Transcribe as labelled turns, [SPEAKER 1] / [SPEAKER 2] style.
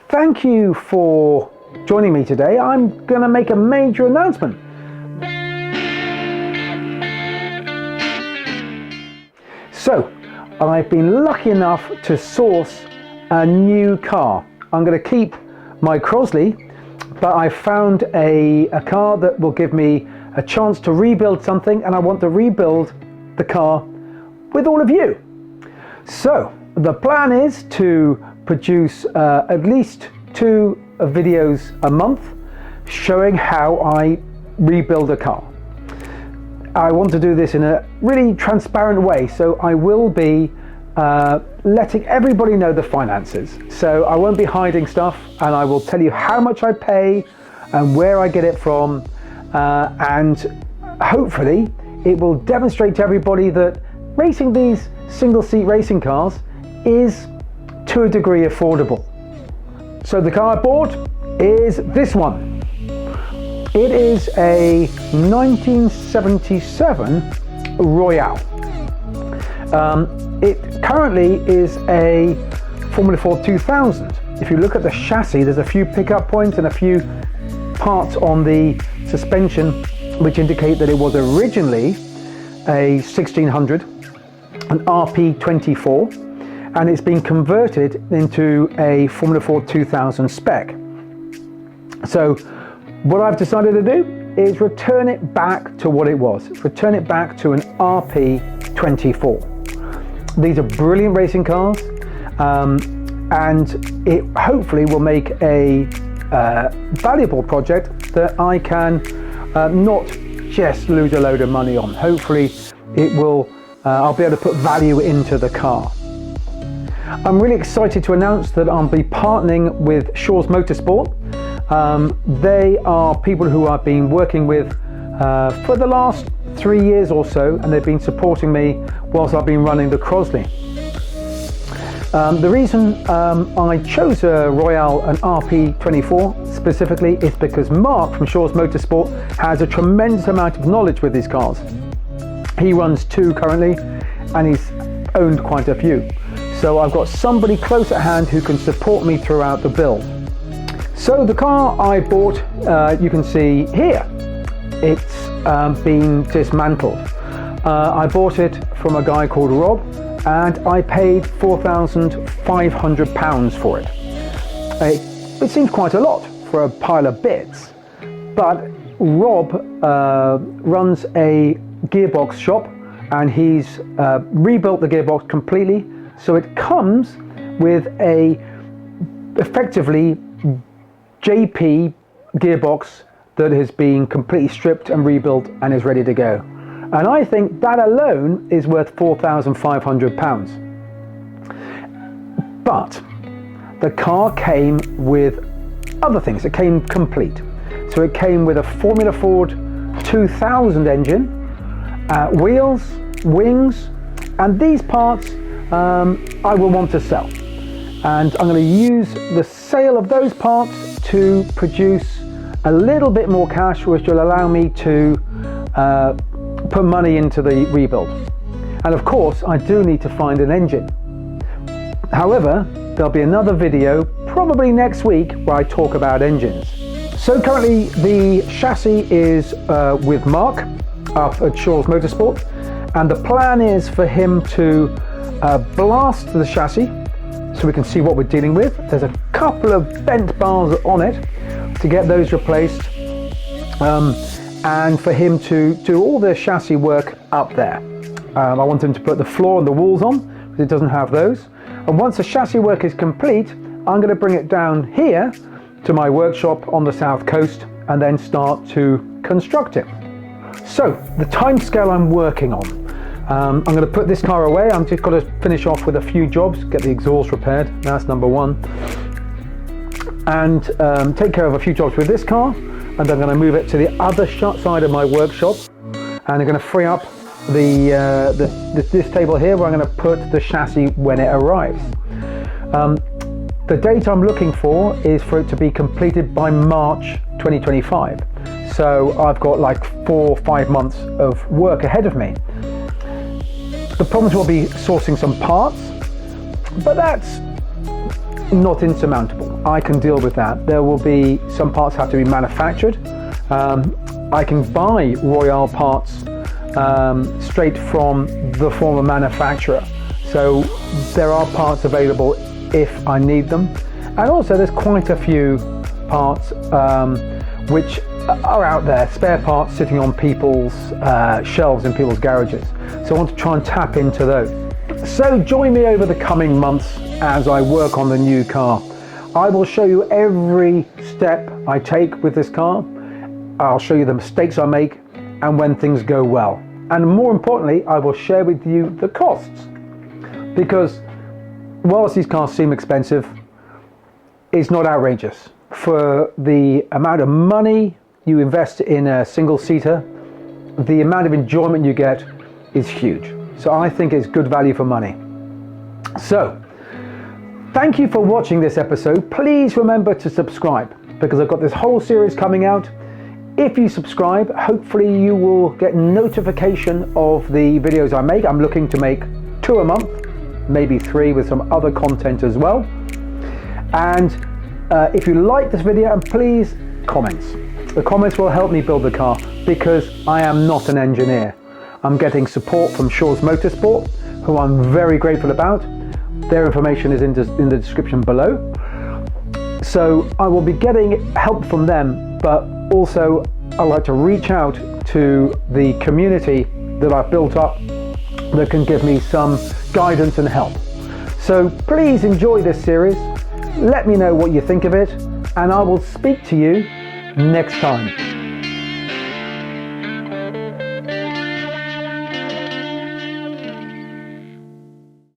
[SPEAKER 1] thank you for joining me today. I'm going to make a major announcement. So, I've been lucky enough to source a new car. I'm going to keep my Crosley, but I found a car that will give me a chance to rebuild something, and I want to rebuild the car with all of you. So, the plan is to produce at least 2 videos a month showing how I rebuild a car. I want to do this in a really transparent way, so I will be letting everybody know the finances. So I won't be hiding stuff, and I will tell you how much I pay and where I get it from, and hopefully it will demonstrate to everybody that racing these single-seat racing cars is to a degree affordable. So the car I bought is this one. It is a 1977 Royale. It currently is a Formula 4 2000. If you look at the chassis, there's a few pickup points and a few parts on the suspension which indicate that it was originally a 1600, an RP24, and it's been converted into a Formula 4 2000 spec. So what I've decided to do is return it back to what it was. Return it back to an RP24. These are brilliant racing cars, and it hopefully will make a valuable project that I can not just lose a load of money on. Hopefully it will, I'll be able to put value into the car. I'm really excited to announce that I'll be partnering with Shaws Motorsport. They are people who I've been working with for the last 3 years or so, and they've been supporting me whilst I've been running the Crosley. The reason I chose a Royale, an RP24 specifically, is because Mark from Shaws Motorsport has a tremendous amount of knowledge with these cars. He runs 2 currently, and he's owned quite a few. So I've got somebody close at hand who can support me throughout the build. So the car I bought, you can see here, it's been dismantled. I bought it from a guy called Rob, and I paid £4,500 for it. It seems quite a lot for a pile of bits, but Rob runs a gearbox shop, and he's rebuilt the gearbox completely, so it comes with a effectively JP gearbox that has been completely stripped and rebuilt and is ready to go. And I think that alone is worth £4,500. But the car came with other things. It came complete. So it came with a Formula Ford 2000 engine, wheels, wings, and these parts I will want to sell. And I'm going to use the sale of those parts to produce a little bit more cash, which will allow me to put money into the rebuild. And of course, I do need to find an engine. However, there'll be another video probably next week where I talk about engines. So currently the chassis is with Mark up at Shaws Motorsport, and the plan is for him to blast the chassis so we can see what we're dealing with. There's a couple of bent bars on it to get those replaced, and for him to do all the chassis work up there. I want him to put the floor and the walls on because it doesn't have those. And once the chassis work is complete, I'm going to bring it down here to my workshop on the south coast and then start to construct it. So the timescale I'm working on. I'm going to put this car away. I'm just got to finish off with a few jobs, get the exhaust repaired. That's number 1. And take care of a few jobs with this car. And I'm going to move it to the other side of my workshop. And I'm going to free up this table here where I'm going to put the chassis when it arrives. The date I'm looking for is for it to be completed by March 2025. So I've got like 4 or 5 months of work ahead of me. The problems will be sourcing some parts, but that's not insurmountable. I can deal with that. There will be some parts have to be manufactured. I can buy Royale parts straight from the former manufacturer. So there are parts available if I need them. And also there's quite a few parts which are out there, spare parts sitting on people's shelves in people's garages. So I want to try and tap into those. So join me over the coming months as I work on the new car. I will show you every step I take with this car. I'll show you the mistakes I make and when things go well. And more importantly, I will share with you the costs. Because whilst these cars seem expensive, it's not outrageous. For the amount of money you invest in a single-seater, the amount of enjoyment you get is huge. So I think it's good value for money. So, thank you for watching this episode. Please remember to subscribe because I've got this whole series coming out. If you subscribe, hopefully you will get notification of the videos I make. I'm looking to make 2 a month, maybe 3 with some other content as well. And if you like this video, and please comments. The comments will help me build the car because I am not an engineer. I'm getting support from Shaws Motorsport, who I'm very grateful about. Their information is in the description below. So I will be getting help from them, but also I'd like to reach out to the community that I've built up that can give me some guidance and help. So please enjoy this series. Let me know what you think of it, and I will speak to you next time.